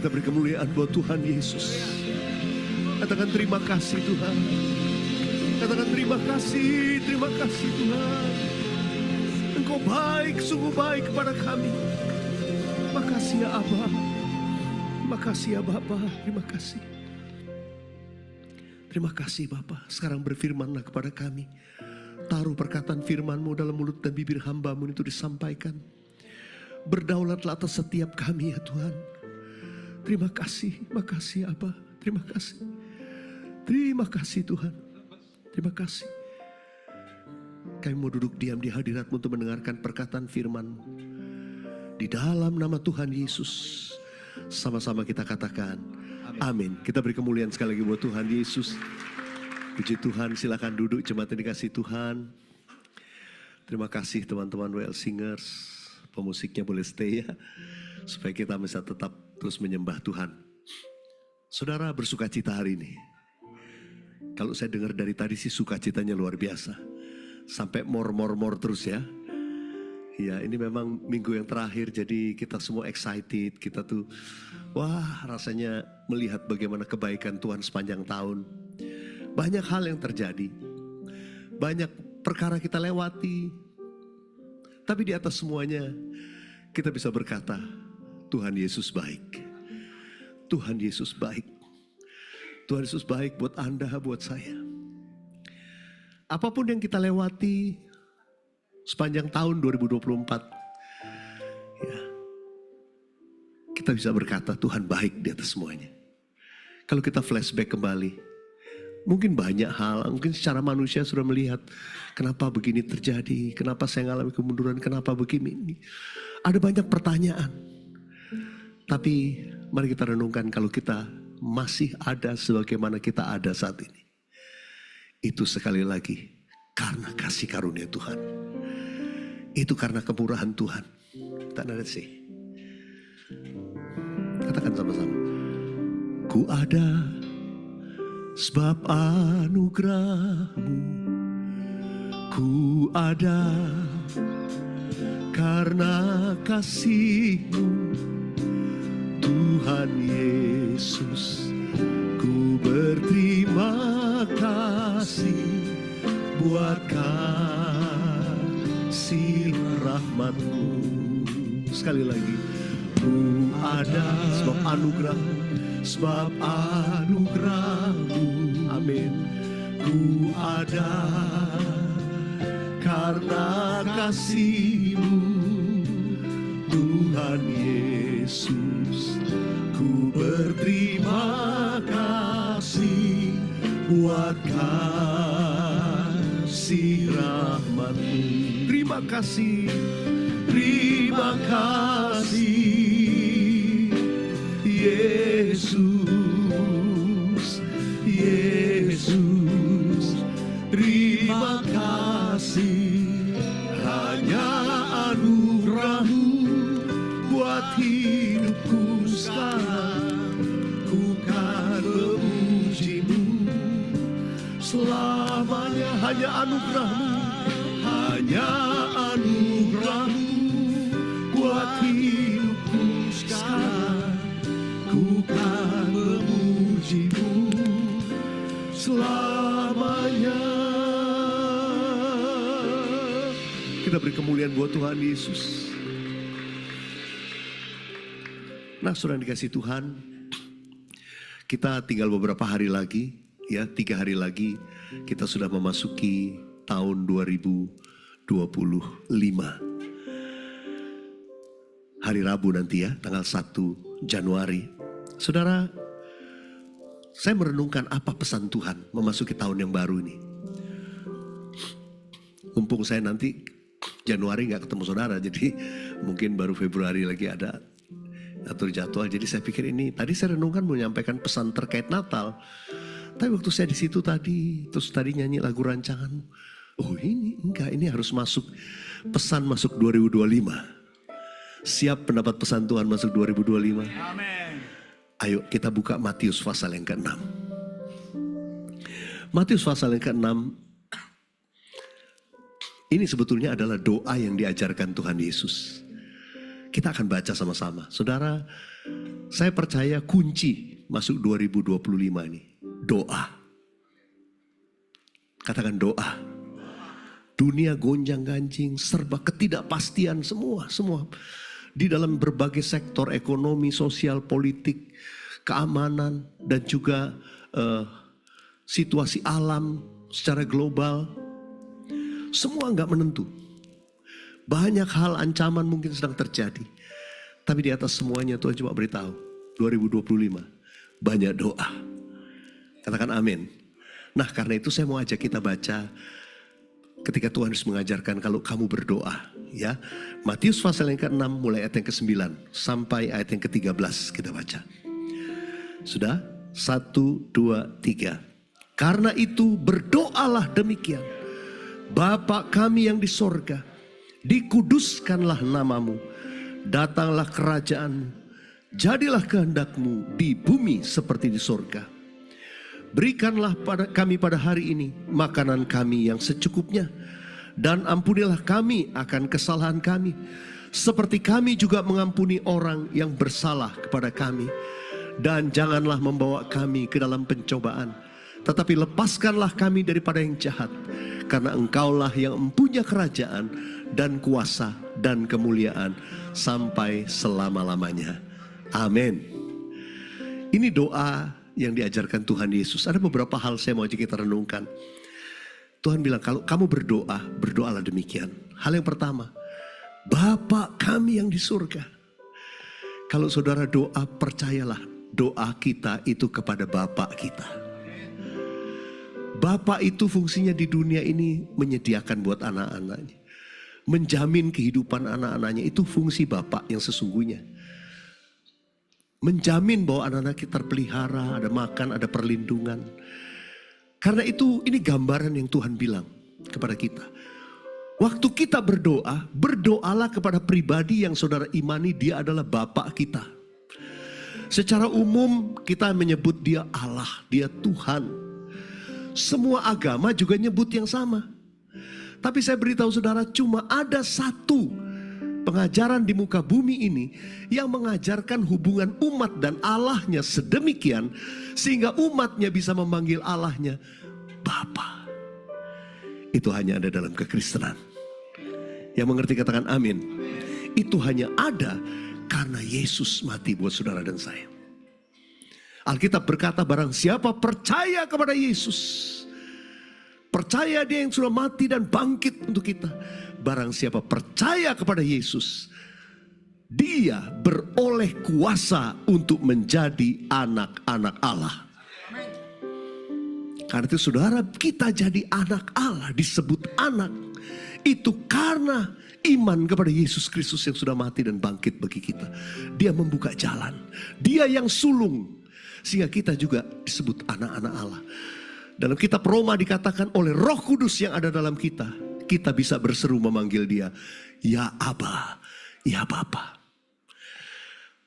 kita beri kemuliaan buat Tuhan Yesus. Katakan terima kasih Tuhan. Katakan terima kasih Tuhan. Engkau baik, sungguh baik kepada kami. Makasih ya Abba. Makasih ya Bapa, terima kasih. Terima kasih Bapa. Sekarang berfirmanlah kepada kami. Taruh perkataan firman-Mu dalam mulut dan bibir hamba-Mu itu disampaikan. Berdaulatlah atas setiap kami ya Tuhan. Terima kasih, makasih Abba. Terima kasih. Terima kasih Tuhan. Terima kasih. Kami mau duduk diam di hadirat-Mu untuk mendengarkan perkataan firman-Mu. Di dalam nama Tuhan Yesus. Sama-sama kita katakan amin. Kita beri kemuliaan sekali lagi buat Tuhan Yesus. Puji Tuhan, silakan duduk jemaat yang dikasih Tuhan. Terima kasih teman-teman WL Singers. Pemusiknya boleh stay ya. Supaya kita bisa tetap terus menyembah Tuhan. Saudara bersukacita hari ini. Kalau saya dengar dari tadi sih sukacitanya luar biasa. Sampai more terus ya. Ya ini memang minggu yang terakhir jadi kita semua excited. Kita tuh wah rasanya melihat bagaimana kebaikan Tuhan sepanjang tahun. Banyak hal yang terjadi. Banyak perkara kita lewati. Tapi di atas semuanya kita bisa berkata Tuhan Yesus baik. Tuhan Yesus baik. Tuhan Yesus baik buat Anda, buat saya. Apapun yang kita lewati sepanjang tahun 2024, ya, kita bisa berkata Tuhan baik di atas semuanya. Kalau kita flashback kembali, mungkin banyak hal, mungkin secara manusia sudah melihat kenapa begini terjadi, kenapa saya mengalami kemunduran, kenapa begini. Ada banyak pertanyaan. Tapi mari kita renungkan kalau kita masih ada sebagaimana kita ada saat ini. Itu sekali lagi karena kasih karunia Tuhan. Itu karena kemurahan Tuhan. Tak ada sih. Katakan sama-sama. Ku ada sebab anugerah-Mu. Ku ada karena kasih-Mu. Tuhan Yesus, ku berterima kasih buat kasih rahmat-Mu. Sekali lagi, ku ada sebab anugerah-Mu. Amin. Ku ada karena kasih-Mu. Tuhan Yesus, ku berterima kasih buat kasih rahmat-Mu. Terima kasih Yesus, terima kasih. Hanya anugerah-Mu buat hidupku sekarang. Ku kan memuji-Mu selamanya. Hanya anugerah-Mu, hanya anugerah-Mu buat hidupku sekarang. Ku kan memuji-Mu selamanya. Kita beri kemuliaan buat Tuhan Yesus. Nah, saudara dikasih Tuhan, kita tinggal beberapa hari lagi, ya 3 hari lagi kita sudah memasuki tahun 2025. Hari Rabu nanti ya, tanggal 1 Januari. Saudara, saya merenungkan apa pesan Tuhan memasuki tahun yang baru ini. Mumpung saya nanti Januari gak ketemu saudara, jadi mungkin baru Februari lagi ada atur jadwal. Jadi saya pikir ini, tadi saya renungkan menyampaikan pesan terkait Natal. Tapi waktu saya di situ tadi, terus tadi nyanyi lagu rancangan. Oh ini enggak, ini harus masuk pesan masuk 2025. Siap pendapat pesan Tuhan masuk 2025? Amin. Ayo kita buka Matius pasal yang ke-6. Matius pasal yang ke-6. Ini sebetulnya adalah doa yang diajarkan Tuhan Yesus. Kita akan baca sama-sama. Saudara, saya percaya kunci masuk 2025 ini doa. Katakan doa. Dunia gonjang-ganjing, serba ketidakpastian, semua. Di dalam berbagai sektor ekonomi, sosial, politik, keamanan, dan juga situasi alam secara global. Semua nggak menentu. Banyak hal ancaman mungkin sedang terjadi. Tapi di atas semuanya Tuhan cuma beritahu, 2025 banyak doa. Katakan amin. Nah karena itu saya mau ajak kita baca ketika Tuhan Yesus mengajarkan kalau kamu berdoa. Ya, Matius pasal yang ke-6 mulai ayat yang ke-9 sampai ayat yang ke-13 kita baca. Sudah? 1, 2, 3. Karena itu berdoalah demikian. Bapa kami yang di sorga, dikuduskanlah namamu, datanglah kerajaanmu, jadilah kehendakmu di bumi seperti di sorga. Berikanlah kami pada hari ini makanan kami yang secukupnya, dan ampunilah kami akan kesalahan kami, seperti kami juga mengampuni orang yang bersalah kepada kami. Dan janganlah membawa kami ke dalam pencobaan, tetapi lepaskanlah kami daripada yang jahat. Karena Engkaulah yang mempunyai kerajaan dan kuasa dan kemuliaan sampai selama-lamanya. Amin. Ini doa yang diajarkan Tuhan Yesus. Ada beberapa hal saya mau ajak kita renungkan. Tuhan bilang kalau kamu berdoa, berdoalah demikian. Hal yang pertama, Bapa kami yang di surga. Kalau saudara doa, percayalah doa kita itu kepada Bapa kita. Bapa itu fungsinya di dunia ini menyediakan buat anak-anaknya. Menjamin kehidupan anak-anaknya, itu fungsi Bapa yang sesungguhnya. Menjamin bahwa anak-anak kita terpelihara, ada makan, ada perlindungan. Karena itu ini gambaran yang Tuhan bilang kepada kita. Waktu kita berdoa, berdoalah kepada pribadi yang saudara imani dia adalah Bapa kita. Secara umum kita menyebut dia Allah, dia Tuhan. Semua agama juga nyebut yang sama. Tapi saya beritahu saudara, cuma ada satu pengajaran di muka bumi ini yang mengajarkan hubungan umat dan Allahnya sedemikian sehingga umatnya bisa memanggil Allahnya Bapa. Itu hanya ada dalam kekristenan. Yang mengerti katakan amin. Itu hanya ada karena Yesus mati buat saudara dan saya. Alkitab berkata barang siapa percaya kepada Yesus, percaya dia yang sudah mati dan bangkit untuk kita. Barang siapa percaya kepada Yesus, dia beroleh kuasa untuk menjadi anak-anak Allah. Karena itu saudara, kita jadi anak Allah, disebut anak. Itu karena iman kepada Yesus Kristus yang sudah mati dan bangkit bagi kita. Dia membuka jalan, dia yang sulung, sehingga kita juga disebut anak-anak Allah. Dalam kitab Roma dikatakan oleh Roh Kudus yang ada dalam kita, kita bisa berseru memanggil dia, ya Aba, ya Bapa.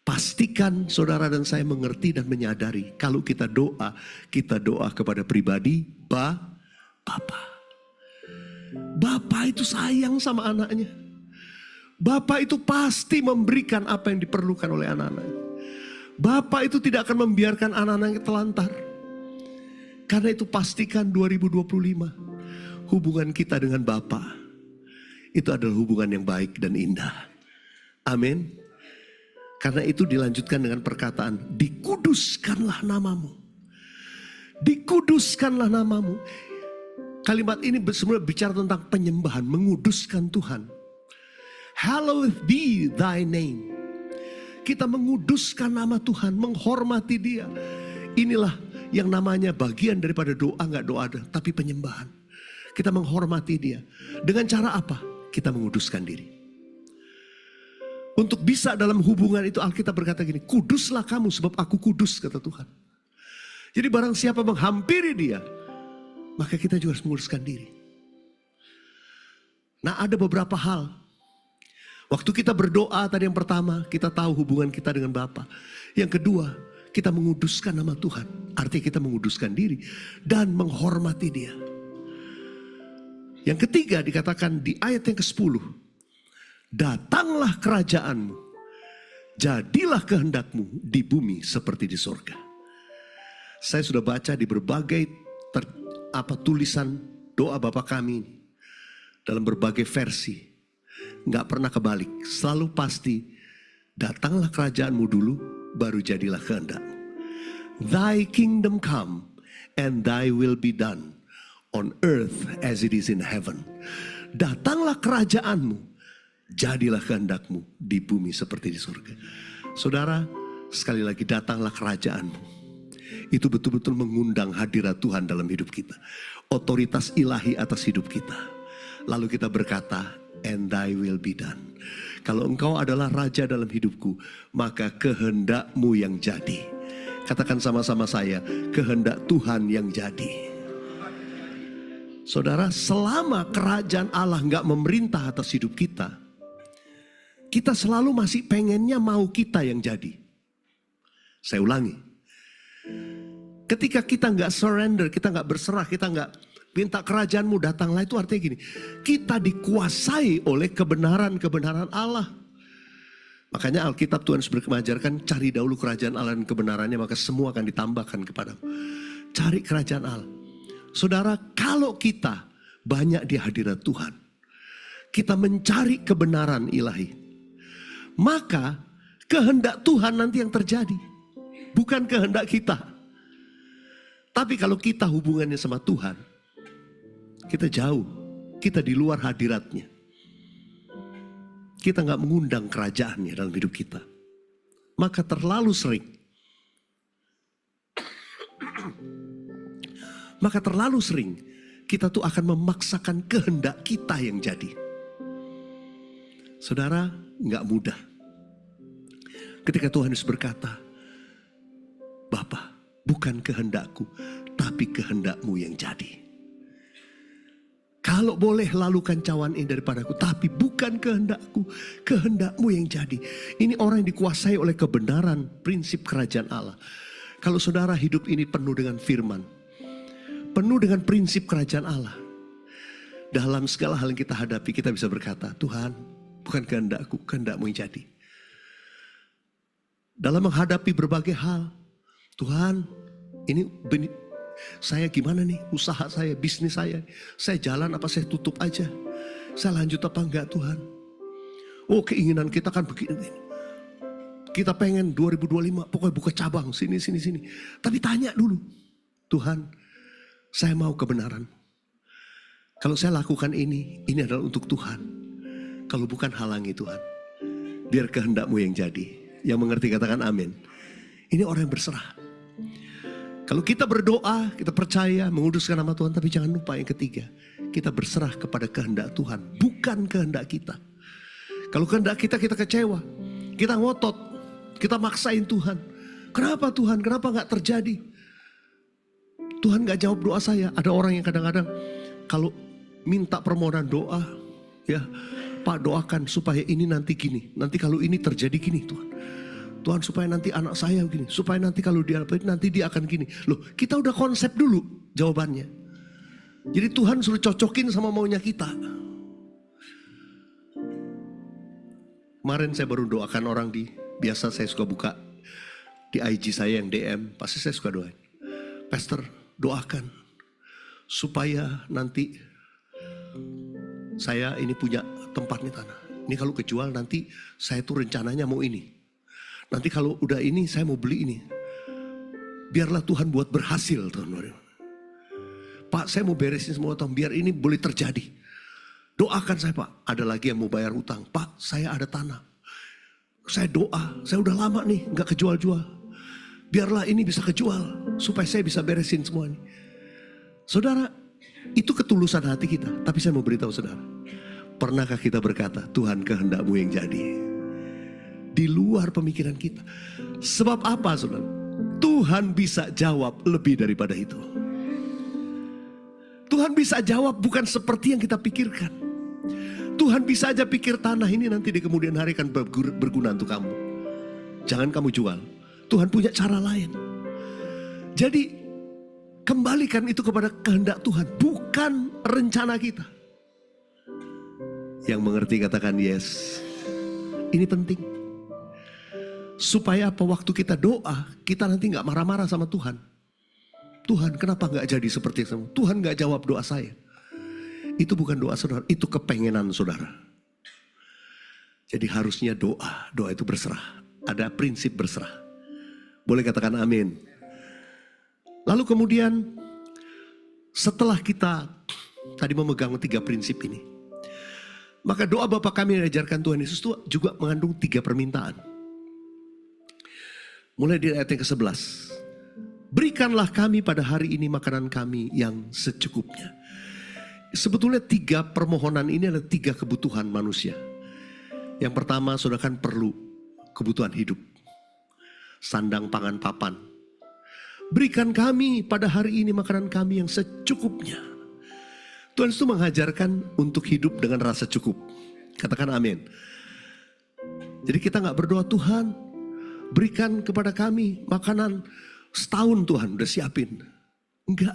Pastikan saudara dan saya mengerti dan menyadari, kalau kita doa kepada pribadi Bapa. Bapa itu sayang sama anaknya. Bapa itu pasti memberikan apa yang diperlukan oleh anak-anaknya. Bapa itu tidak akan membiarkan anak-anaknya telantar. Karena itu pastikan 2025 hubungan kita dengan Bapa itu adalah hubungan yang baik dan indah. Amin. Karena itu dilanjutkan dengan perkataan, dikuduskanlah namamu. Dikuduskanlah namamu. Kalimat ini sebenarnya bicara tentang penyembahan, menguduskan Tuhan. Hallowed be thy name. Kita menguduskan nama Tuhan, menghormati dia. Inilah yang namanya bagian daripada doa, nggak doa tapi penyembahan. Kita menghormati dia. Dengan cara apa? Kita menguduskan diri. Untuk bisa dalam hubungan itu Alkitab berkata gini, kuduslah kamu sebab aku kudus, kata Tuhan. Jadi barang siapa menghampiri dia, maka kita juga harus menguduskan diri. Nah ada beberapa hal. Waktu kita berdoa tadi yang pertama, kita tahu hubungan kita dengan Bapa. Yang kedua, kita menguduskan nama Tuhan. Artinya kita menguduskan diri dan menghormati dia. Yang ketiga dikatakan di ayat yang ke-10. Datanglah kerajaanmu. jadilah kehendakmu di bumi seperti di sorga. Saya sudah baca di berbagai tulisan doa Bapa kami dalam berbagai versi, nggak pernah kebalik, selalu pasti datanglah kerajaanmu dulu, baru jadilah kehendakmu. Thy kingdom come and thy will be done on earth as it is in heaven. Datanglah kerajaanmu, jadilah kehendakmu di bumi seperti di surga. Saudara, sekali lagi datanglah kerajaanmu. Itu betul-betul mengundang hadirat Tuhan dalam hidup kita. Otoritas ilahi atas hidup kita. Lalu kita berkata, and thy will be done. Kalau engkau adalah raja dalam hidupku, maka kehendakmu yang jadi. Katakan sama-sama saya, kehendak Tuhan yang jadi. Saudara, selama kerajaan Allah nggak memerintah atas hidup kita, kita selalu masih pengennya mau kita yang jadi. Saya ulangi, ketika kita nggak surrender, kita nggak berserah, kita nggak minta kerajaanmu datanglah, itu artinya gini, kita dikuasai oleh kebenaran-kebenaran Allah. Makanya Alkitab Tuhan mengajarkan, cari dahulu kerajaan Allah dan kebenarannya, maka semua akan ditambahkan kepadamu. Cari kerajaan Allah. Saudara, kalau kita banyak di hadirat Tuhan, kita mencari kebenaran ilahi, maka kehendak Tuhan nanti yang terjadi, bukan kehendak kita. Tapi kalau kita hubungannya sama Tuhan, kita jauh, kita di luar hadiratnya. Kita gak mengundang kerajaannya dalam hidup kita. Maka terlalu sering kita tuh akan memaksakan kehendak kita yang jadi. Saudara, gak mudah. Ketika Tuhan Yesus berkata, Bapa, bukan kehendakku, tapi kehendakmu yang jadi. Kalau boleh lalukan cawan ini daripadaku, tapi bukan kehendakku, kehendakmu yang jadi. Ini orang yang dikuasai oleh kebenaran prinsip kerajaan Allah. Kalau saudara hidup ini penuh dengan firman, penuh dengan prinsip kerajaan Allah, dalam segala hal yang kita hadapi, kita bisa berkata, Tuhan, bukan kehendakku, kehendakmu yang jadi. Dalam menghadapi berbagai hal, Tuhan, ini saya gimana nih, usaha saya, bisnis saya jalan apa saya tutup aja, saya lanjut apa enggak Tuhan. Oh, keinginan kita kan begini, kita pengen 2025 pokoknya buka cabang sini. Tapi tanya dulu, Tuhan, saya mau kebenaran. Kalau saya lakukan ini adalah untuk Tuhan. Kalau bukan, halangi Tuhan, biar kehendakmu yang jadi. Yang mengerti katakan amin. Ini orang yang berserah. Kalau kita berdoa, kita percaya, menguduskan nama Tuhan, tapi jangan lupa yang ketiga, kita berserah kepada kehendak Tuhan, bukan kehendak kita. Kalau kehendak kita kecewa, kita ngotot, kita maksain Tuhan. Kenapa Tuhan? Kenapa gak terjadi? Tuhan gak jawab doa saya. Ada orang yang kadang-kadang kalau minta permohonan doa, ya Pak, doakan supaya ini nanti gini, nanti kalau ini terjadi gini Tuhan. Tuhan, supaya nanti anak saya begini, supaya nanti kalau dia nanti dia akan gini. Loh, kita udah konsep dulu jawabannya. Jadi Tuhan suruh cocokin sama maunya kita. Kemarin saya baru doakan orang biasa saya suka buka di IG saya yang DM, pasti saya suka doain. Pastor, doakan supaya nanti saya ini punya tempat nih tanah. Ini kalau kejual nanti saya tuh rencananya mau ini. Nanti kalau udah ini saya mau beli ini. Biarlah Tuhan buat berhasil Tuhan. Pak, saya mau beresin semua utang biar ini boleh terjadi. Doakan saya Pak. Ada lagi yang mau bayar utang. Pak, saya ada tanah. Saya doa, saya udah lama nih gak kejual-jual. Biarlah ini bisa kejual supaya saya bisa beresin semua ini. Saudara, itu ketulusan hati kita. Tapi saya mau beritahu saudara, pernahkah kita berkata, Tuhan kehendakmu yang jadi? Di luar pemikiran kita. Sebab apa saudara? Tuhan bisa jawab lebih daripada itu. Tuhan bisa jawab bukan seperti yang kita pikirkan. Tuhan bisa aja pikir tanah ini nanti di kemudian hari akan berguna untuk kamu. Jangan kamu jual. Tuhan punya cara lain. Jadi kembalikan itu kepada kehendak Tuhan, bukan rencana kita. Yang mengerti katakan yes. Ini penting. Supaya apa? Waktu kita doa, kita nanti gak marah-marah sama Tuhan. Tuhan, kenapa gak jadi seperti itu? Tuhan gak jawab doa saya. Itu bukan doa saudara, itu kepengenan saudara. Jadi harusnya doa itu berserah. Ada prinsip berserah. Boleh katakan amin. Lalu kemudian setelah kita tadi memegang 3 prinsip ini, maka doa Bapa kami yang diajarkan Tuhan Yesus itu juga mengandung 3 permintaan. Mulai dari ayat yang ke-11. Berikanlah kami pada hari ini makanan kami yang secukupnya. Sebetulnya 3 permohonan ini adalah 3 kebutuhan manusia. Yang pertama, saudara kan perlu kebutuhan hidup. Sandang, pangan, papan. Berikan kami pada hari ini makanan kami yang secukupnya. Tuhan itu mengajarkan untuk hidup dengan rasa cukup. Katakan amin. Jadi kita gak berdoa, Tuhan berikan kepada kami makanan setahun Tuhan udah siapin. Enggak.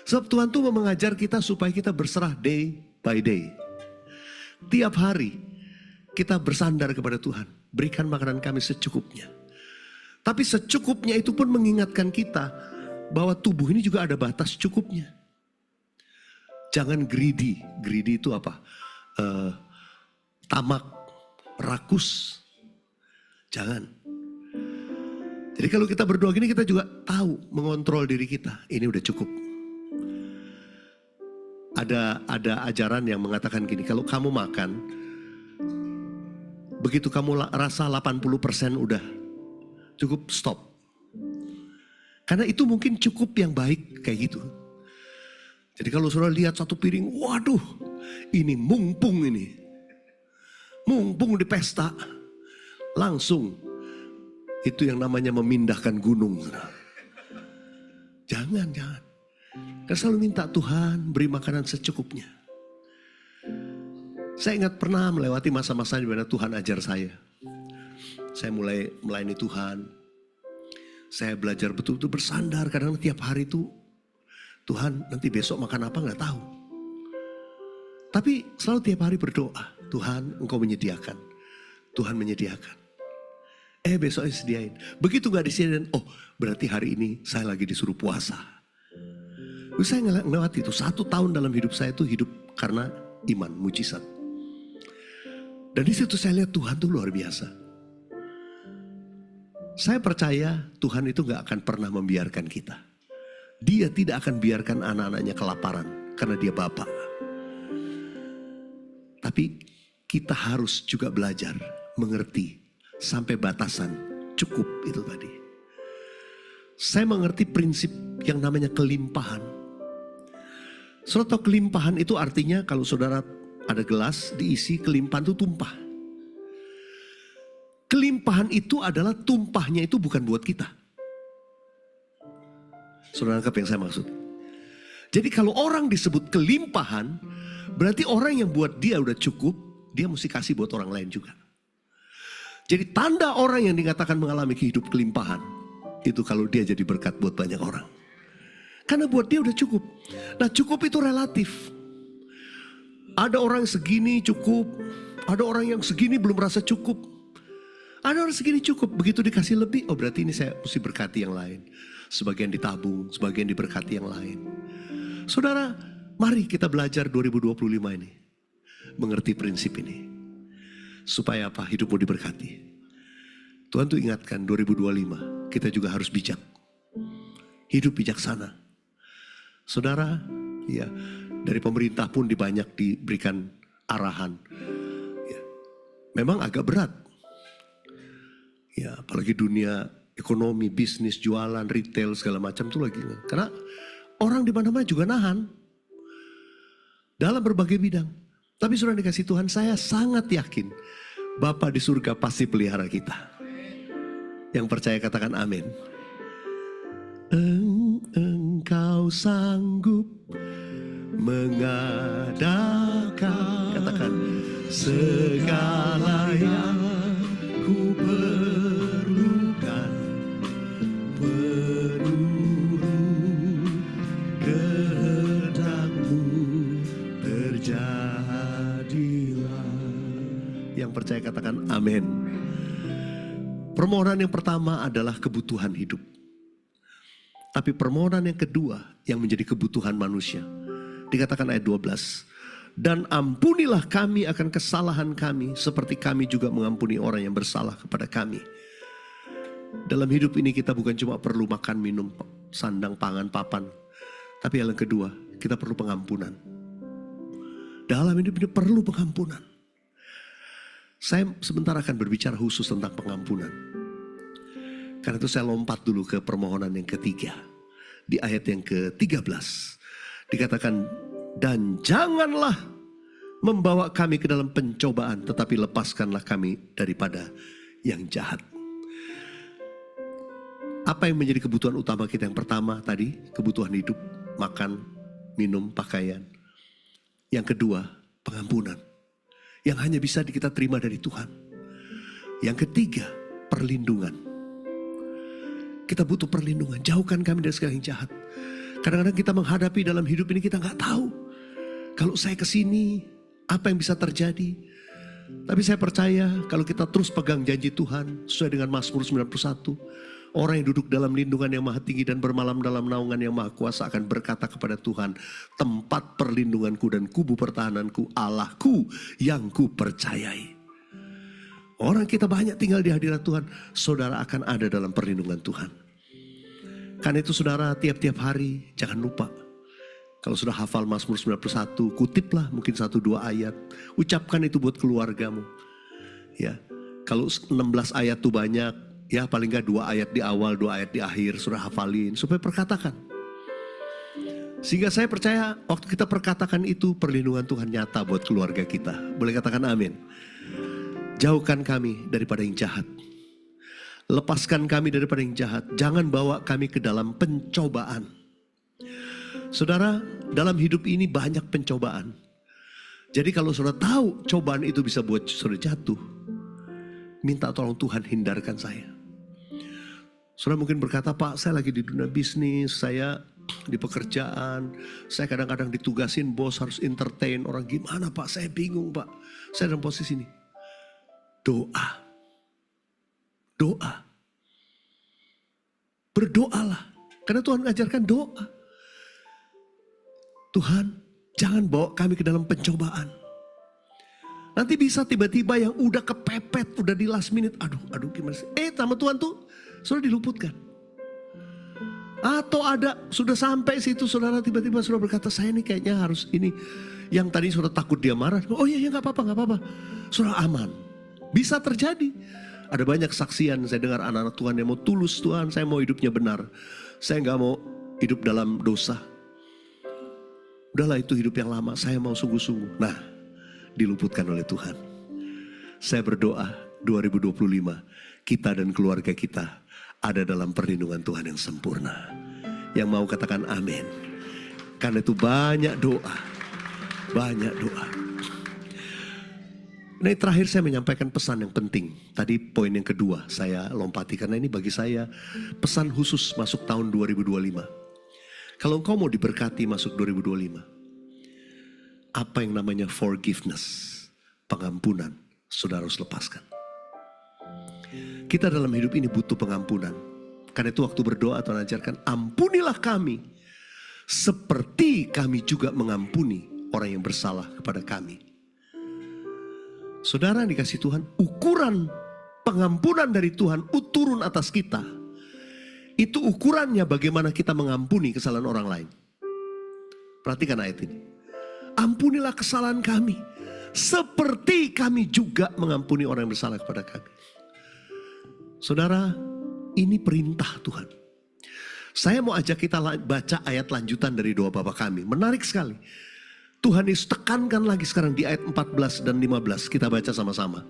Sebab Tuhan tuh mau mengajar kita supaya kita berserah day by day. Tiap hari kita bersandar kepada Tuhan. Berikan makanan kami secukupnya. Tapi secukupnya itu pun mengingatkan kita bahwa tubuh ini juga ada batas cukupnya. Jangan greedy. Greedy itu apa? Tamak, rakus. Jangan. Jadi kalau kita berdoa gini, kita juga tahu mengontrol diri kita. Ini udah cukup. Ada ajaran yang mengatakan gini, kalau kamu makan, begitu kamu rasa 80% udah cukup, stop. Karena itu mungkin cukup yang baik kayak gitu. Jadi kalau saudara lihat satu piring, waduh, ini mumpung ini. Mumpung di pesta. Langsung. Itu yang namanya memindahkan gunung. Jangan. Kita selalu minta Tuhan beri makanan secukupnya. Saya ingat pernah melewati masa-masa di mana Tuhan ajar saya. Saya mulai melayani Tuhan. Saya belajar betul-betul bersandar. Kadang tiap hari itu, Tuhan nanti besok makan apa gak tahu. Tapi selalu tiap hari berdoa, Tuhan Engkau menyediakan. Tuhan menyediakan. Besok disediain. Begitu gak disediain, oh berarti hari ini saya lagi disuruh puasa. Saya ngelewati itu 1 tahun dalam hidup saya itu hidup karena iman, mujizat. Dan di situ saya lihat Tuhan itu luar biasa. Saya percaya Tuhan itu gak akan pernah membiarkan kita. Dia tidak akan biarkan anak-anaknya kelaparan karena dia Bapa. Tapi kita harus juga belajar mengerti sampai batasan cukup itu tadi. Saya mengerti prinsip yang namanya kelimpahan. Saudara tahu kelimpahan itu artinya kalau saudara ada gelas diisi, kelimpahan itu tumpah. Kelimpahan itu adalah tumpahnya itu bukan buat kita. Saudara nangkap yang saya maksud? Jadi kalau orang disebut kelimpahan, berarti orang yang buat dia udah cukup, dia mesti kasih buat orang lain juga. Jadi tanda orang yang dikatakan mengalami kehidupan kelimpahan, itu kalau dia jadi berkat buat banyak orang. Karena buat dia udah cukup. Nah cukup itu relatif. Ada orang segini cukup, ada orang yang segini belum merasa cukup. Ada orang segini cukup, begitu dikasih lebih, oh berarti ini saya mesti berkati yang lain. Sebagian ditabung, sebagian diberkati yang lain. Saudara, mari kita belajar 2025 ini. Mengerti prinsip ini. Supaya apa? Hidupmu diberkati. Tuhan tuh ingatkan 2025 kita juga harus bijak. Hidup bijaksana. Saudara, ya dari pemerintah pun diberikan arahan. Ya, memang agak berat. Ya, apalagi dunia ekonomi, bisnis, jualan, retail segala macam tuh lagi. Karena orang di mana-mana juga nahan dalam berbagai bidang. Tapi sudah dikasih Tuhan, saya sangat yakin Bapa di surga pasti pelihara kita. Yang percaya katakan amin. Engkau sanggup mengadakan, katakan, segala yang ku perlukan, menurut kehendak-Mu terjadilah. Yang percaya katakan amin. Permohonan yang pertama adalah kebutuhan hidup. Tapi permohonan yang kedua yang menjadi kebutuhan manusia. Dikatakan ayat 12. Dan ampunilah kami akan kesalahan kami seperti kami juga mengampuni orang yang bersalah kepada kami. Dalam hidup ini kita bukan cuma perlu makan, minum, sandang, pangan, papan. Tapi yang kedua, kita perlu pengampunan. Dalam hidup ini perlu pengampunan. Saya sebentar akan berbicara khusus tentang pengampunan. Karena itu saya lompat dulu ke permohonan yang ketiga. Di ayat yang ke-13. Dikatakan, dan janganlah membawa kami ke dalam pencobaan, tetapi lepaskanlah kami daripada yang jahat. Apa yang menjadi kebutuhan utama kita? Yang pertama tadi, kebutuhan hidup, makan, minum, pakaian. Yang kedua, pengampunan. Yang hanya bisa kita terima dari Tuhan. Yang ketiga, perlindungan. Kita butuh perlindungan. Jauhkan kami dari segala yang jahat. Kadang-kadang kita menghadapi dalam hidup ini kita nggak tahu. Kalau saya kesini, apa yang bisa terjadi? Tapi saya percaya kalau kita terus pegang janji Tuhan sesuai dengan Mazmur 91. Orang yang duduk dalam lindungan yang maha tinggi dan bermalam dalam naungan yang maha kuasa akan berkata kepada Tuhan, tempat perlindunganku dan kubu pertahananku, Allahku yang ku percayai. Orang kita banyak tinggal di hadirat Tuhan, saudara akan ada dalam perlindungan Tuhan. Karena itu saudara tiap-tiap hari jangan lupa. Kalau sudah hafal Mazmur 91, kutiplah mungkin 1-2 ayat. Ucapkan itu buat keluargamu. Ya, kalau 16 ayat itu banyak, ya paling enggak 2 ayat di awal, 2 ayat di akhir, sudah hafalin supaya perkatakan. Sehingga saya percaya waktu kita perkatakan itu, perlindungan Tuhan nyata buat keluarga kita. Boleh katakan amin. Jauhkan kami daripada yang jahat. Lepaskan kami daripada yang jahat. Jangan bawa kami ke dalam pencobaan. Saudara, dalam hidup ini banyak pencobaan. Jadi kalau saudara tahu cobaan itu bisa buat saudara jatuh, minta tolong Tuhan hindarkan saya. Saudara mungkin berkata, Pak, saya lagi di dunia bisnis, saya di pekerjaan, saya kadang-kadang ditugasin bos harus entertain orang. Gimana Pak, saya bingung Pak, saya dalam posisi ini. Doa. Doa. Berdoalah. Karena Tuhan mengajarkan doa. Tuhan, jangan bawa kami ke dalam pencobaan. Nanti bisa tiba-tiba yang udah kepepet, udah di last minute. Aduh gimana sih? Sama Tuhan tuh sudah diluputkan. Atau ada, sudah sampai situ saudara tiba-tiba sudah berkata, saya ini kayaknya harus ini. Yang tadi sudah takut dia marah. Oh iya gak apa-apa. Sudah aman. Bisa terjadi. Ada banyak saksian saya dengar anak-anak Tuhan yang mau tulus, Tuhan saya mau hidupnya benar. Saya gak mau hidup dalam dosa. Udahlah itu hidup yang lama, saya mau sungguh-sungguh. Nah, diluputkan oleh Tuhan. Saya berdoa 2025, kita dan keluarga kita ada dalam perlindungan Tuhan yang sempurna. Yang mau katakan amin. Karena itu banyak doa. Banyak doa. Nah terakhir saya menyampaikan pesan yang penting. Tadi poin yang kedua saya lompati karena ini bagi saya pesan khusus masuk tahun 2025. Kalau engkau mau diberkati masuk 2025, apa yang namanya forgiveness, pengampunan, saudara harus lepaskan. Kita dalam hidup ini butuh pengampunan. Karena itu waktu berdoa Tuhan ajarkan, ampunilah kami, seperti kami juga mengampuni orang yang bersalah kepada kami. Saudara dikasih Tuhan, ukuran pengampunan dari Tuhan turun atas kita. Itu ukurannya bagaimana kita mengampuni kesalahan orang lain. Perhatikan ayat ini. Ampunilah kesalahan kami, seperti kami juga mengampuni orang yang bersalah kepada kami. Saudara, ini perintah Tuhan. Saya mau ajak kita baca ayat lanjutan dari doa Bapa kami. Menarik sekali. Tuhan Yesus tekankan lagi sekarang di ayat 14 dan 15. Kita baca sama-sama.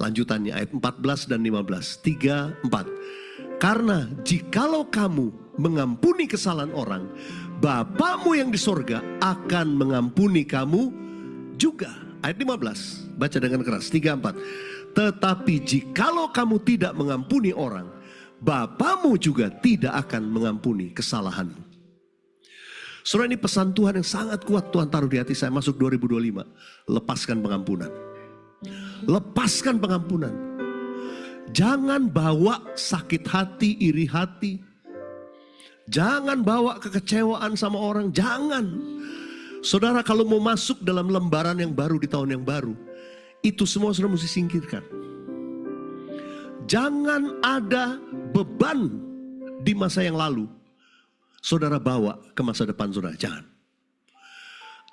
Lanjutannya ayat 14 dan 15. 3, 4. Karena jikalau kamu mengampuni kesalahan orang, Bapamu yang di sorga akan mengampuni kamu juga. Ayat 15, baca dengan keras. 3, 4. Tetapi jikalau kamu tidak mengampuni orang, Bapamu juga tidak akan mengampuni kesalahanmu. Saudara, ini pesan Tuhan yang sangat kuat Tuhan taruh di hati saya masuk 2025. Lepaskan pengampunan. Lepaskan pengampunan. Jangan bawa sakit hati, iri hati. Jangan bawa kekecewaan sama orang, jangan. Saudara, kalau mau masuk dalam lembaran yang baru di tahun yang baru, itu semua saudara mesti singkirkan. Jangan ada beban di masa yang lalu saudara bawa ke masa depan saudara, jangan.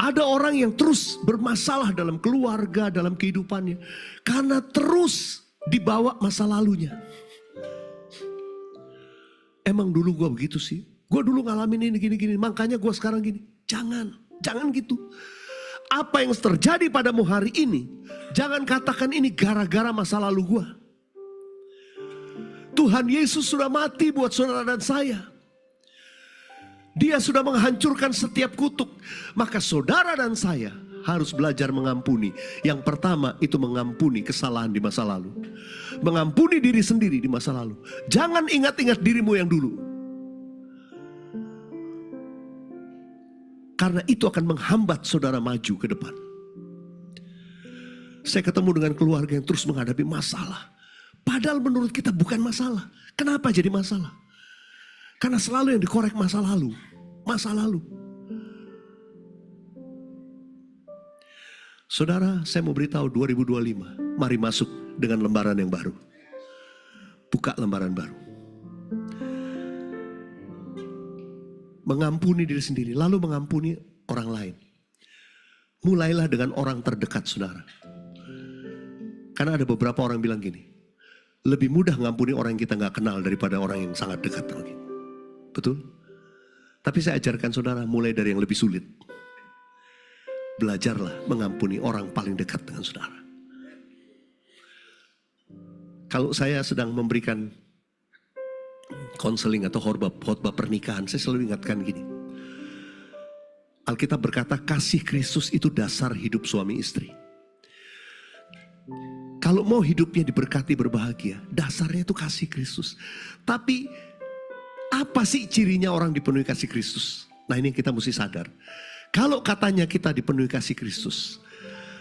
Ada orang yang terus bermasalah dalam keluarga, dalam kehidupannya, karena terus dibawa masa lalunya. Emang dulu gue begitu sih, gue dulu ngalamin ini gini-gini, makanya gue sekarang gini. Jangan gitu. Apa yang terjadi padamu hari ini, jangan katakan ini gara-gara masa lalu gue. Tuhan Yesus sudah mati buat saudara dan saya. Dia sudah menghancurkan setiap kutuk. Maka saudara dan saya harus belajar mengampuni. Yang pertama itu mengampuni kesalahan di masa lalu. Mengampuni diri sendiri di masa lalu. Jangan ingat-ingat dirimu yang dulu. Karena itu akan menghambat saudara maju ke depan. Saya ketemu dengan keluarga yang terus menghadapi masalah. Padahal menurut kita bukan masalah. Kenapa jadi masalah? Karena selalu yang dikorek masa lalu. Masa lalu. Saudara, saya mau beritahu 2025. Mari masuk dengan lembaran yang baru. Buka lembaran baru. Mengampuni diri sendiri, lalu mengampuni orang lain. Mulailah dengan orang terdekat saudara. Karena ada beberapa orang bilang gini, lebih mudah mengampuni orang yang kita gak kenal daripada orang yang sangat dekat. Betul? Tapi saya ajarkan saudara mulai dari yang lebih sulit. Belajarlah mengampuni orang paling dekat dengan saudara. Kalau saya sedang memberikan konseling atau khotbah pernikahan, saya selalu ingatkan gini. Alkitab berkata kasih Kristus itu dasar hidup suami istri. Kalau mau hidupnya diberkati berbahagia, dasarnya itu kasih Kristus. Tapi apa sih cirinya orang dipenuhi kasih Kristus? Nah ini kita mesti sadar. Kalau katanya kita dipenuhi kasih Kristus,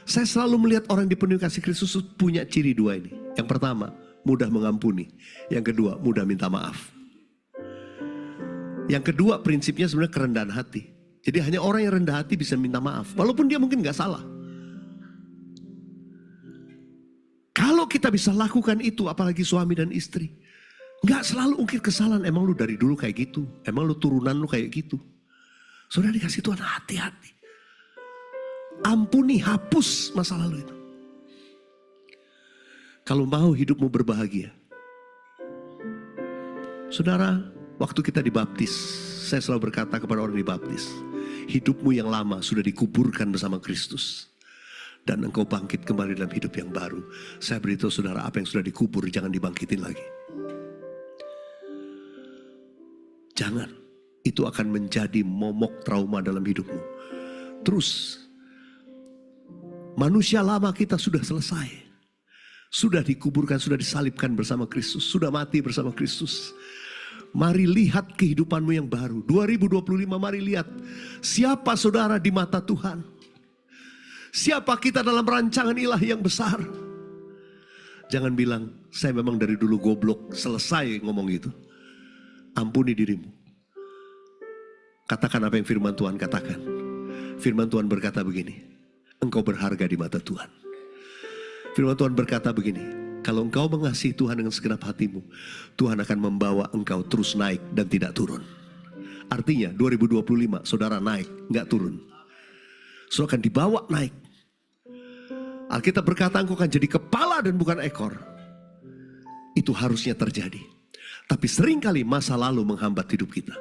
saya selalu melihat orang dipenuhi kasih Kristus punya ciri dua ini. Yang pertama, mudah mengampuni. Yang kedua, mudah minta maaf. Yang kedua, prinsipnya sebenarnya kerendahan hati. Jadi hanya orang yang rendah hati bisa minta maaf, walaupun dia mungkin gak salah. Kalau kita bisa lakukan itu, apalagi suami dan istri, gak selalu ungkit kesalahan. Emang lu dari dulu kayak gitu, emang lu turunan lu kayak gitu. Saudara dikasih Tuhan, hati-hati. Ampuni, hapus masa lalu itu. Kalau mau hidupmu berbahagia. Saudara, waktu kita dibaptis, saya selalu berkata kepada orang dibaptis, hidupmu yang lama sudah dikuburkan bersama Kristus. Dan engkau bangkit kembali dalam hidup yang baru. Saya beritahu saudara, apa yang sudah dikubur jangan dibangkitin lagi. Jangan. Itu akan menjadi momok trauma dalam hidupmu. Terus, manusia lama kita sudah selesai. Sudah dikuburkan, sudah disalibkan bersama Kristus. Sudah mati bersama Kristus. Mari lihat kehidupanmu yang baru. 2025 mari lihat. Siapa saudara di mata Tuhan. Siapa kita dalam rancangan ilahi yang besar. Jangan bilang, saya memang dari dulu goblok. Selesai ngomong gitu. Ampuni dirimu. Katakan apa yang firman Tuhan katakan. Firman Tuhan berkata begini. Engkau berharga di mata Tuhan. Firman Tuhan berkata begini. Kalau engkau mengasihi Tuhan dengan segenap hatimu, Tuhan akan membawa engkau terus naik dan tidak turun. Artinya 2025 saudara naik, gak turun. Saudara akan dibawa naik. Alkitab berkata engkau akan jadi kepala dan bukan ekor. Itu harusnya terjadi. Tapi seringkali masa lalu menghambat hidup kita.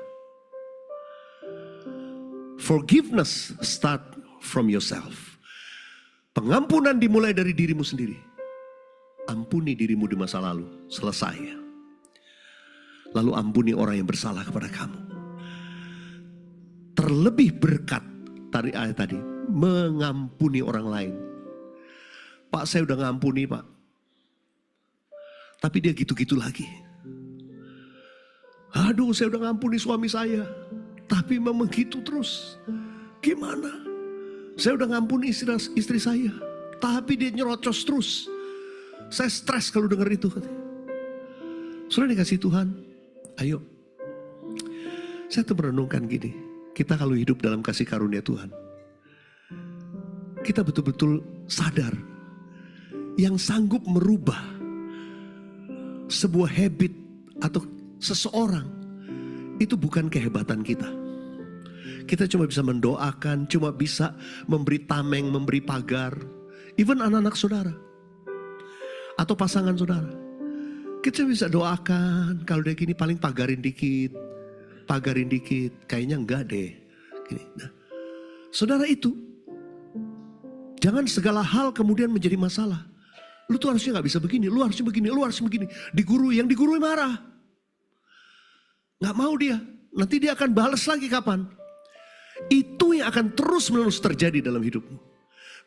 Forgiveness start from yourself. Pengampunan dimulai dari dirimu sendiri. Ampuni dirimu di masa lalu. Selesai. Lalu ampuni orang yang bersalah kepada kamu. Terlebih berkat dari ayat tadi. Mengampuni orang lain. Pak, saya udah ngampuni pak. Tapi dia gitu-gitu lagi. Aduh, saya udah ngampuni suami saya. Tapi memang gitu terus. Gimana? Saya udah ngampuni istri saya. Tapi dia nyerocos terus. Saya stres kalau dengar itu. Saudara dikasih Tuhan, ayo. Saya tuh merenungkan gini, kita kalau hidup dalam kasih karunia Tuhan, kita betul-betul sadar yang sanggup merubah sebuah habit atau seseorang itu bukan kehebatan kita. Kita cuma bisa mendoakan, cuma bisa memberi tameng, memberi pagar. Even anak-anak saudara atau pasangan saudara, kita bisa doakan. Kalau dia gini paling pagarin dikit. Kayaknya enggak deh. Gini. Nah, saudara itu, jangan segala hal kemudian menjadi masalah. Lu tuh harusnya gak bisa begini, lu harusnya begini, lu harusnya begini. Yang digurui marah. Gak mau dia. Nanti dia akan balas lagi kapan? Itu yang akan terus menerus terjadi dalam hidupmu.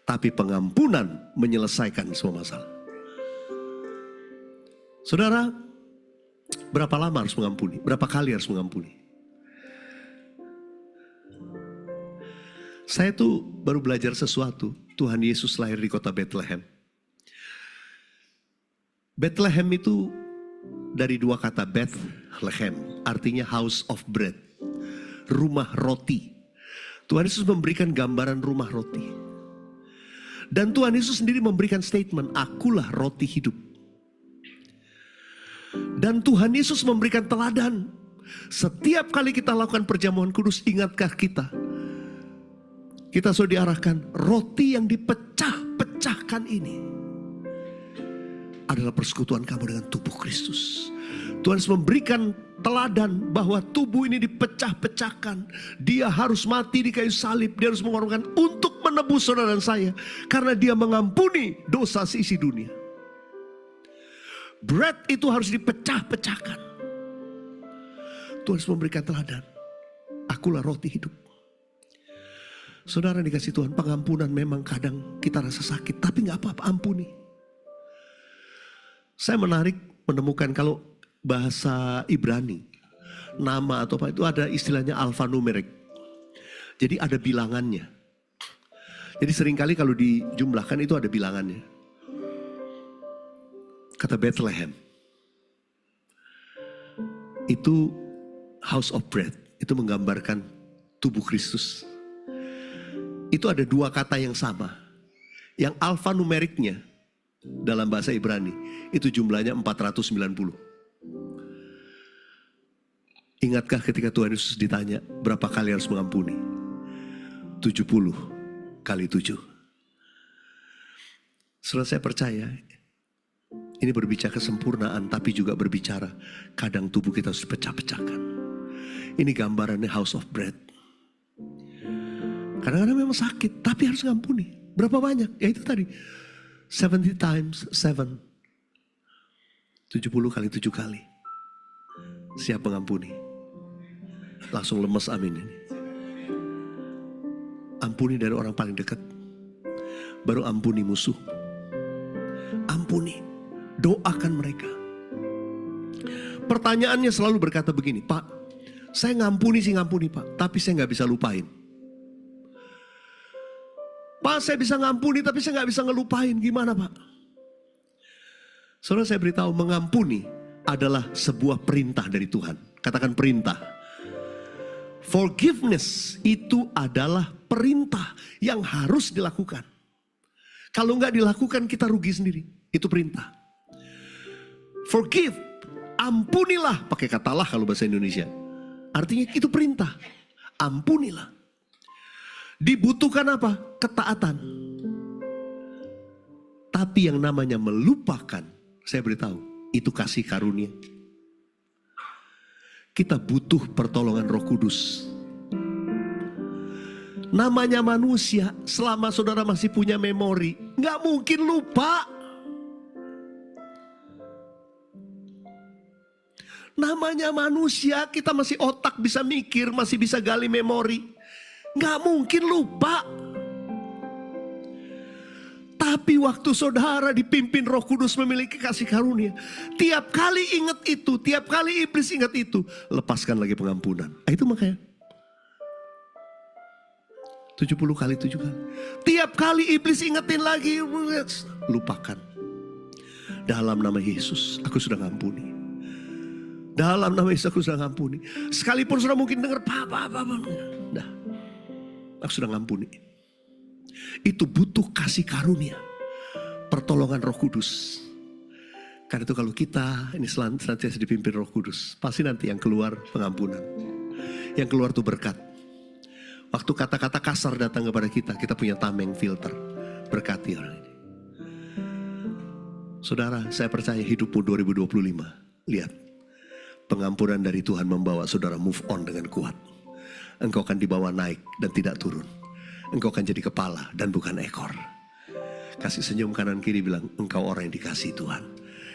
Tapi pengampunan menyelesaikan semua masalah. Saudara, berapa lama harus mengampuni? Berapa kali harus mengampuni? Saya tuh baru belajar sesuatu. Tuhan Yesus lahir di kota Bethlehem. Bethlehem itu dari dua kata Bethlehem, artinya house of bread, rumah roti. Tuhan Yesus memberikan gambaran rumah roti. Dan Tuhan Yesus sendiri memberikan statement, akulah roti hidup. Dan Tuhan Yesus memberikan teladan. Setiap kali kita lakukan perjamuan kudus, ingatkah kita? Kita sudah diarahkan, roti yang dipecah-pecahkan ini adalah persekutuan kamu dengan tubuh Kristus. Tuhan Yesus memberikan teladan bahwa tubuh ini dipecah-pecahkan. Dia harus mati di kayu salib. Dia harus mengorbankan untuk menebus saudara dan saya. Karena dia mengampuni dosa seisi dunia. Bread itu harus dipecah-pecahkan. Tuhan Yesus memberikan teladan. Akulah roti hidup. Saudara dikasih Tuhan, pengampunan memang kadang kita rasa sakit. Tapi gak apa-apa, ampuni. Saya menarik menemukan kalau bahasa Ibrani, nama atau apa itu ada istilahnya alfanumerik. Jadi ada bilangannya. Jadi seringkali kalau dijumlahkan itu ada bilangannya. Kata Bethlehem, itu house of bread, itu menggambarkan tubuh Kristus. Itu ada dua kata yang sama. Yang alfanumeriknya dalam bahasa Ibrani itu jumlahnya 490. Ingatkah ketika Tuhan Yesus ditanya berapa kali harus mengampuni? 70 kali 7. Saudara, saya percaya ini berbicara kesempurnaan, tapi juga berbicara kadang tubuh kita harus dipecah-pecahkan. Ini gambarannya house of bread. Kadang-kadang memang sakit, tapi harus ngampuni. Berapa banyak? Ya itu tadi, 70 times 7. 70 kali 7 kali. Siap mengampuni. Langsung lemes, amin ini. Ampuni dari orang paling dekat. Baru ampuni musuh. Ampuni. Doakan mereka. Pertanyaannya selalu berkata begini, Pak, saya ngampuni sih ngampuni Pak, tapi saya gak bisa lupain. Pak, saya bisa ngampuni tapi saya gak bisa ngelupain. Gimana Pak? Saudara, saya beritahu, mengampuni adalah sebuah perintah dari Tuhan. Katakan perintah. Forgiveness itu adalah perintah yang harus dilakukan. Kalau gak dilakukan kita rugi sendiri. Itu perintah. Forgive, ampunilah, pakai katalah kalau bahasa Indonesia. Artinya itu perintah. Ampunilah. Dibutuhkan apa? Ketaatan. Tapi yang namanya melupakan, saya beritahu, itu kasih karunia. Kita butuh pertolongan Roh Kudus. Namanya manusia, selama saudara masih punya memori, gak mungkin lupa. Namanya manusia, kita masih otak bisa mikir, masih bisa gali memori. Gak mungkin lupa. Tapi waktu saudara dipimpin Roh Kudus memiliki kasih karunia, tiap kali ingat itu, tiap kali iblis ingat itu, lepaskan lagi pengampunan. Itu makanya 70 kali 7 kali. Tiap kali iblis ingetin lagi, lupakan. Dalam nama Yesus, aku sudah ngampuni. Dalam nama Yesus aku sudah ngampuni. Sekalipun sudah mungkin dengar, Pak. Nah, aku sudah ngampuni. Itu butuh kasih karunia, pertolongan Roh Kudus. Karena itu kalau kita ini senantiasa dipimpin Roh Kudus, pasti nanti yang keluar pengampunan. Yang keluar tuh berkat. Waktu kata-kata kasar datang kepada kita, kita punya tameng filter. Berkati orang ini. Saudara, saya percaya hidupmu 2025. Lihat, pengampunan dari Tuhan membawa saudara move on dengan kuat. Engkau akan dibawa naik dan tidak turun. Engkau akan jadi kepala dan bukan ekor. Kasih senyum kanan kiri, bilang, engkau orang yang dikasihi Tuhan.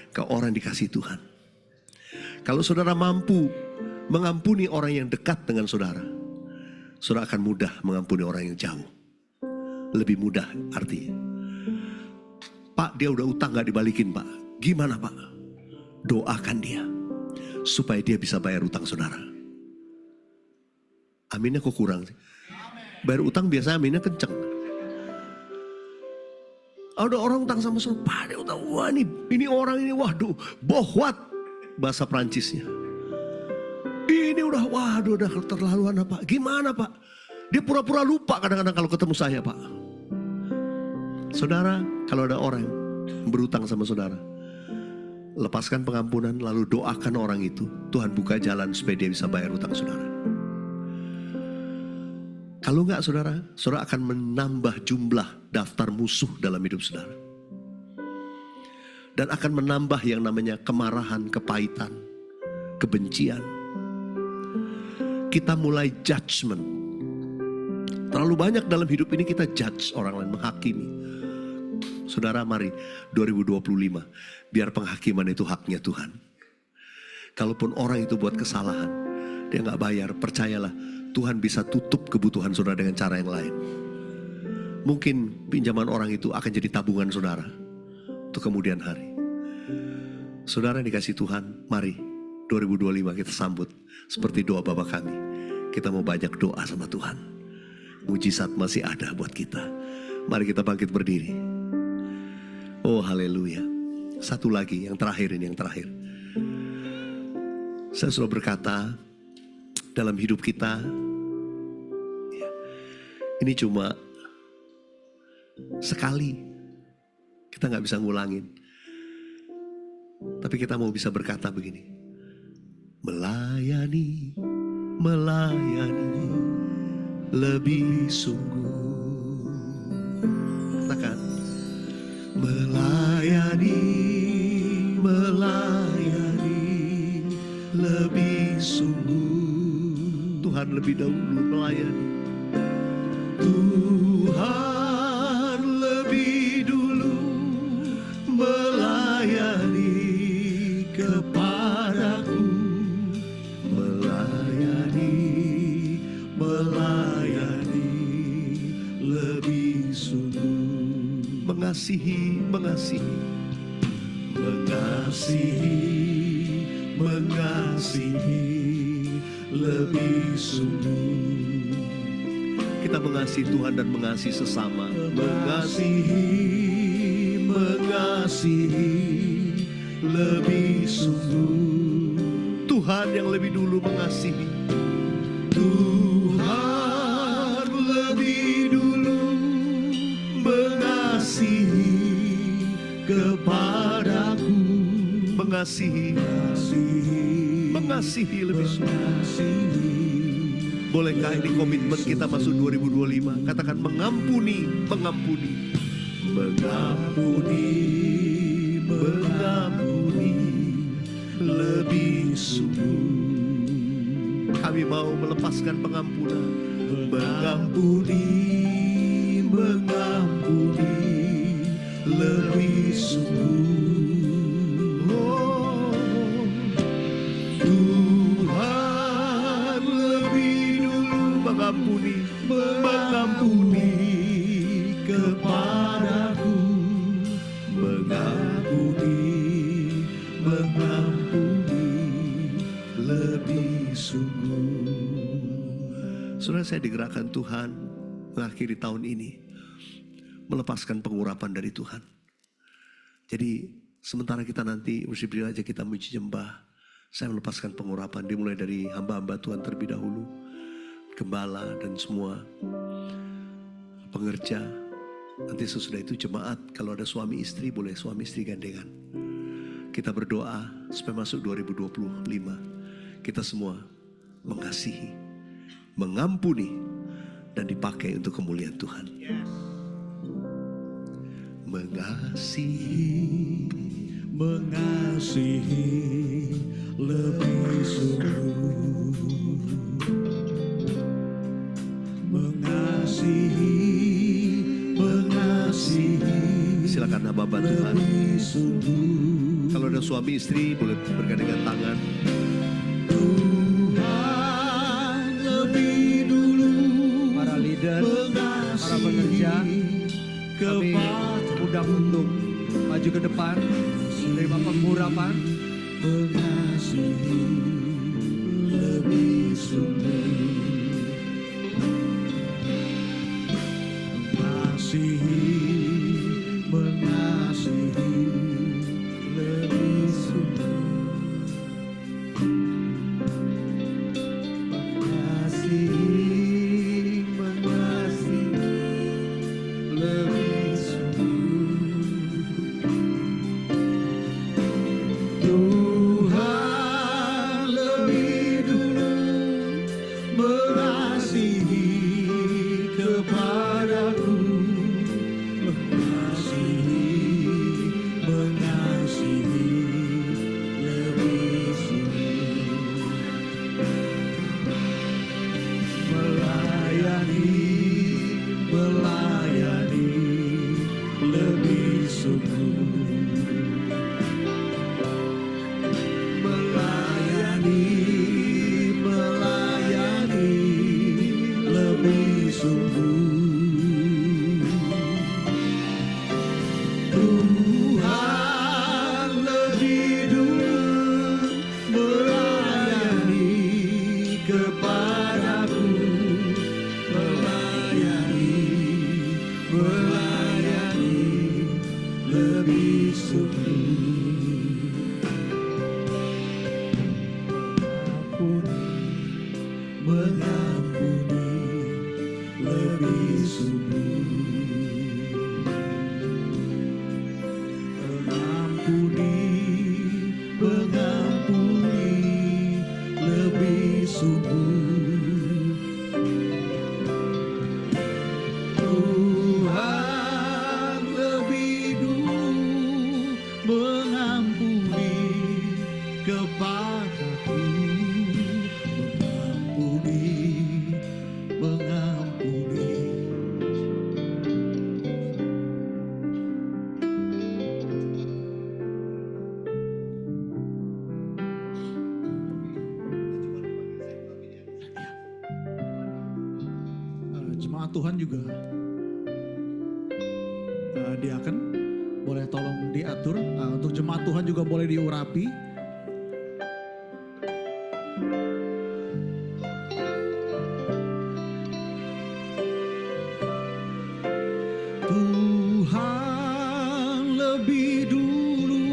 Engkau orang yang dikasihi Tuhan. Kalau saudara mampu mengampuni orang yang dekat dengan saudara, saudara akan mudah mengampuni orang yang jauh. Lebih mudah artinya. Pak, dia udah utang gak dibalikin, Pak. Gimana, Pak? Doakan dia supaya dia bisa bayar utang saudara. Aminnya kok kurang sih? Bayar utang biasanya aminnya kenceng. Ada orang utang sama saudara, Pak, dia utang, wah ini orang ini, waduh, bohwat bahasa Prancisnya. Ini udah, waduh, udah keterlaluan, Pak. Gimana, Pak? Dia pura-pura lupa kadang-kadang kalau ketemu saya, Pak. Saudara, kalau ada orang yang berutang sama saudara, lepaskan pengampunan, lalu doakan orang itu. Tuhan buka jalan supaya dia bisa bayar utang saudara. Kalau enggak, saudara akan menambah jumlah daftar musuh dalam hidup saudara. Dan akan menambah yang namanya kemarahan, kepahitan, kebencian. Kita mulai judgment. Terlalu banyak dalam hidup ini kita judge orang lain, menghakimi. Saudara, mari 2025 biar penghakiman itu haknya Tuhan. Kalaupun orang itu buat kesalahan, dia gak bayar, percayalah Tuhan bisa tutup kebutuhan saudara dengan cara yang lain. Mungkin pinjaman orang itu akan jadi tabungan saudara untuk kemudian hari. Saudara yang dikasih Tuhan, mari 2025 kita sambut seperti doa Bapa kami. Kita mau banyak doa sama Tuhan. Mujizat masih ada buat kita. Mari kita bangkit berdiri. Oh haleluya. Satu lagi, yang terakhir ini, yang terakhir. Saya selalu berkata, dalam hidup kita, ya, ini cuma sekali. Kita gak bisa ngulangin. Tapi kita mau bisa berkata begini. Melayani lebih sungguh. Katakan, melayani lebih sungguh. Tuhan lebih dahulu melayani. Tuhan lebih dulu melayani kepadaku. Melayani lebih sungguh. Mengasihi lebih sungguh. Kita mengasihi Tuhan dan mengasihi sesama. Mengasihi lebih sungguh. Tuhan yang lebih dulu mengasihi. Tuhan lebih dulu mengasihi kepadaku. Mengasihi lebih sungguh. Bolehkah ini komitmen kita masuk 2025? Katakan mengampuni lebih sungguh. Kami mau melepaskan pengampunan. Mengampuni lebih sungguh. Oh, Tuhan lebih dulu mengampuni kepadaku. Mengampuni lebih sungguh. Saudara, saya digerakkan Tuhan mengakhiri tahun ini melepaskan pengurapan dari Tuhan. Jadi sementara kita nanti worship aja, kita menyembah, Saya melepaskan pengurapan dimulai dari hamba-hamba Tuhan terlebih dahulu, gembala dan semua pengerja. Nanti sesudah itu jemaat, kalau ada suami istri boleh suami istri gandengan. Kita berdoa supaya masuk 2025 kita semua mengasihi, mengampuni, dan dipakai untuk kemuliaan Tuhan. Mengasihi, mengasihi lebih sungguh, mengasihi, mengasihi. Silakan hamba Tuhan. Kalau ada suami istri boleh bergandengan tangan. Tuhan lebih dulu, para leader, para pekerja, kami undang untuk maju ke depan, menerima pengurapan. mengasihi lebih sungguh, mengasihi, mengasihi lebih sungguh, mengasihi, mengasihi lebih sungguh. Tuhan lebih dulu mengasihi kepadaku, mengasihi, mengasihi lebih sungguh, melayani, melayani lebih sungguh, melayani, melayani lebih sungguh. Tuhan lebih dulu melayani kepadaku, melayani, melayani lebih sungguh. Mengampuni lebih sungguh, mengampuni, mengampuni lebih sungguh. Tuhan lebih dulu mengampuni kepadaku, mengampuni. Jemaat Tuhan juga diaken boleh tolong diatur. Untuk jemaat Tuhan juga boleh diurapi. Tuhan lebih dulu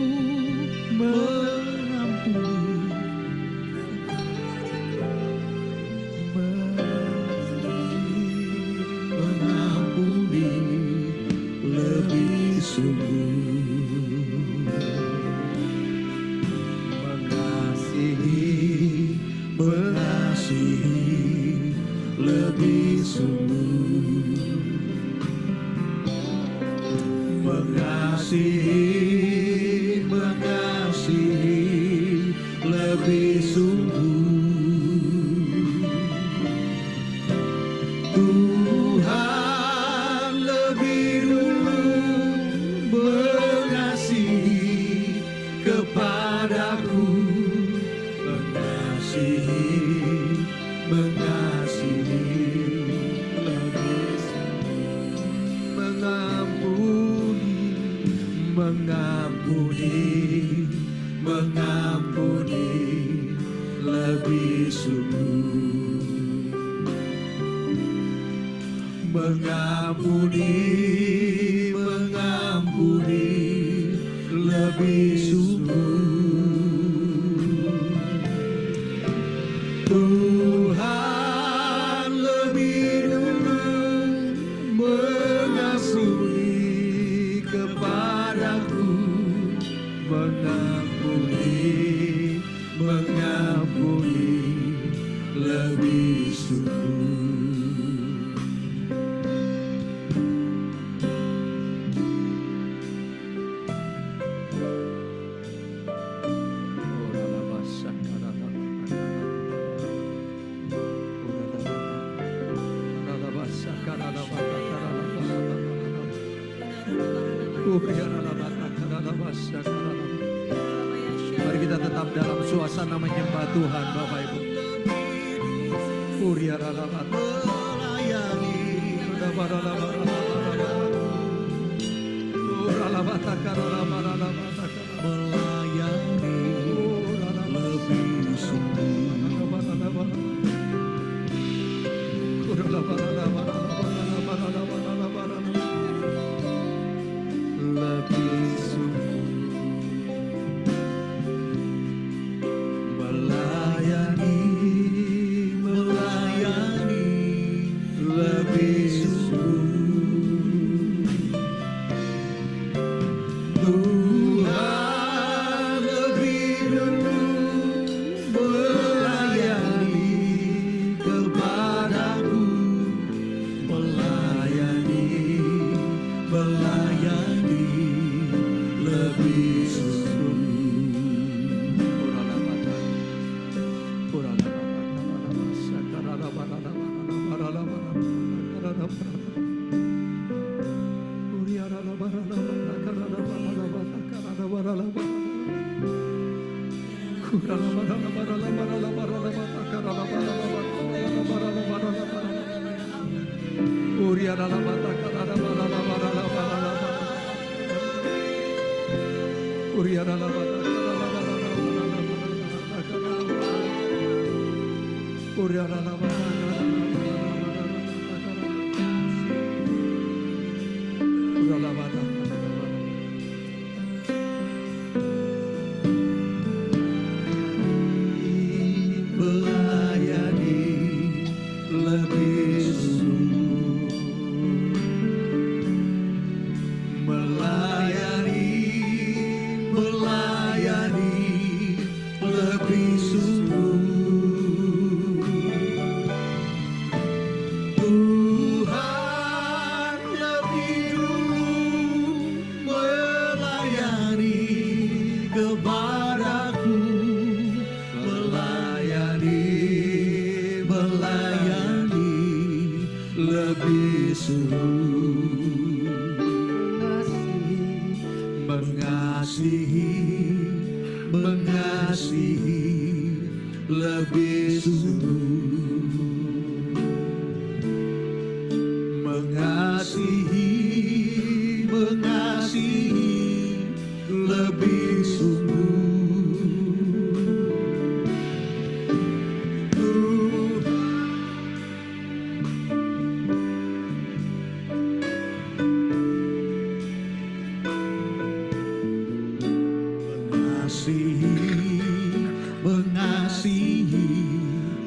mengampuni, mengampuni lebih sungguh, mengasihi, mengasihi lebih sungguh, mengasihi, mengasihi lebih sungguh. Tuhan lebih dulu mengasihi kepadaku, mengasihi, mengasihi lebih sungguh, mengampuni, mengampuni, mengampuni lebih sungguh, mengampuni, mengampuni lebih sungguh. Tuhan lebih dulu mengasihi kepadaku, mengampuni lebih sungguh. Mari kita tetap dalam suasana menyembah Tuhan, Bapak Ibu.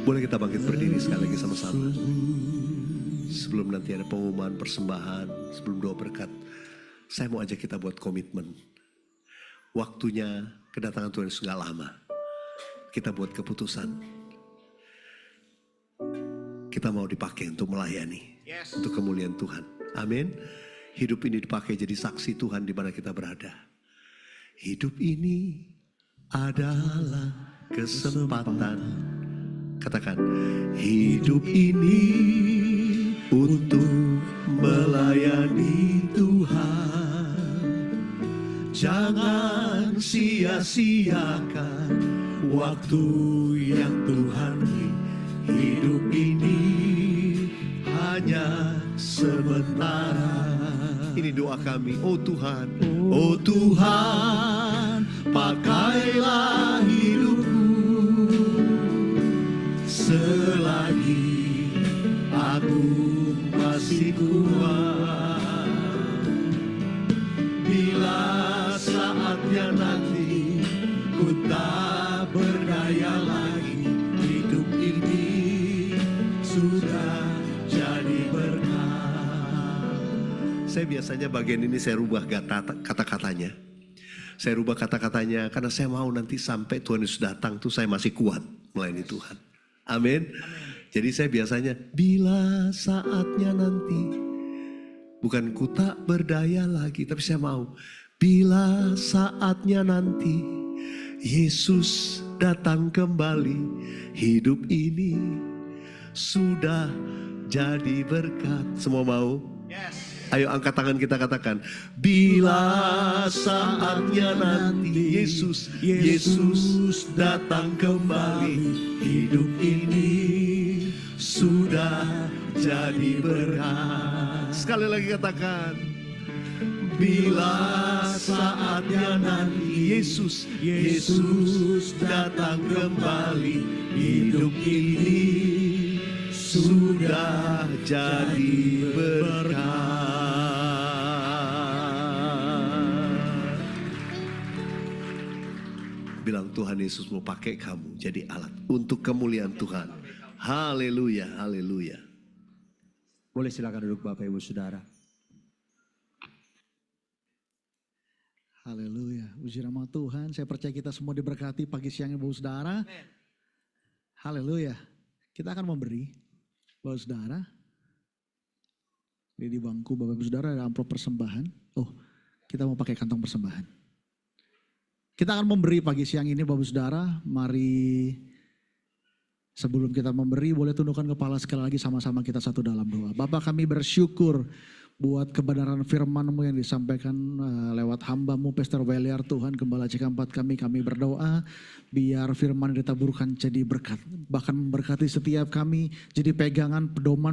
Boleh kita bangkit berdiri sekali lagi sama-sama. Sebelum nanti ada pengumuman persembahan, sebelum doa berkat, saya mau ajak kita buat komitmen. Waktunya kedatangan Tuhan sudah lama. Kita buat keputusan. Kita mau dipakai untuk melayani, untuk kemuliaan Tuhan. Amin. Hidup ini dipakai jadi saksi Tuhan di mana kita berada. Hidup ini adalah kesempatan. Katakan, hidup ini untuk melayani Tuhan. Jangan sia-siakan waktu yang Tuhan beri. Hidup ini hanya sementara. Ini doa kami, oh Tuhan, oh Tuhan, pakailah hidupku selagi aku masih kuat. Bila saatnya nanti ku tak berdaya lagi, hidup ini Saya biasanya bagian ini saya rubah kata-katanya. Saya rubah kata-katanya karena saya mau nanti sampai Tuhan Yesus datang tuh saya masih kuat melayani Tuhan. Amin. Jadi saya biasanya bila saatnya nanti, bukan ku tak berdaya lagi, tapi saya mau bila saatnya nanti Yesus datang kembali, hidup ini sudah jadi berkat. Semua mau? Ayo angkat tangan kita katakan, bila saatnya nanti Yesus datang kembali, hidup ini sudah jadi berkat. Sekali lagi katakan, bila saatnya nanti Yesus datang kembali, hidup ini sudah jadi berkat. Bilang Tuhan Yesus mau pakai kamu jadi alat untuk kemuliaan Tuhan. Haleluya, haleluya. Boleh silakan duduk Bapak Ibu Saudara. Haleluya, puji nama Tuhan. Saya percaya kita semua diberkati pagi siang Ibu Saudara. Haleluya. Kita akan memberi Bapak Saudara. Di bangku Bapak Ibu Saudara ada amplop persembahan. Oh, kita mau pakai kantong persembahan. Kita akan memberi pagi siang ini Bapak Saudara. Mari sebelum kita memberi boleh tundukkan kepala sekali lagi sama-sama kita satu dalam doa. Bapa, kami bersyukur buat kebenaran firman-Mu yang disampaikan lewat hamba-Mu Pastor Weliar Tuhan, Gembala CK4 kami berdoa biar firman ditaburkan jadi berkat, bahkan memberkati setiap kami, jadi pegangan pedoman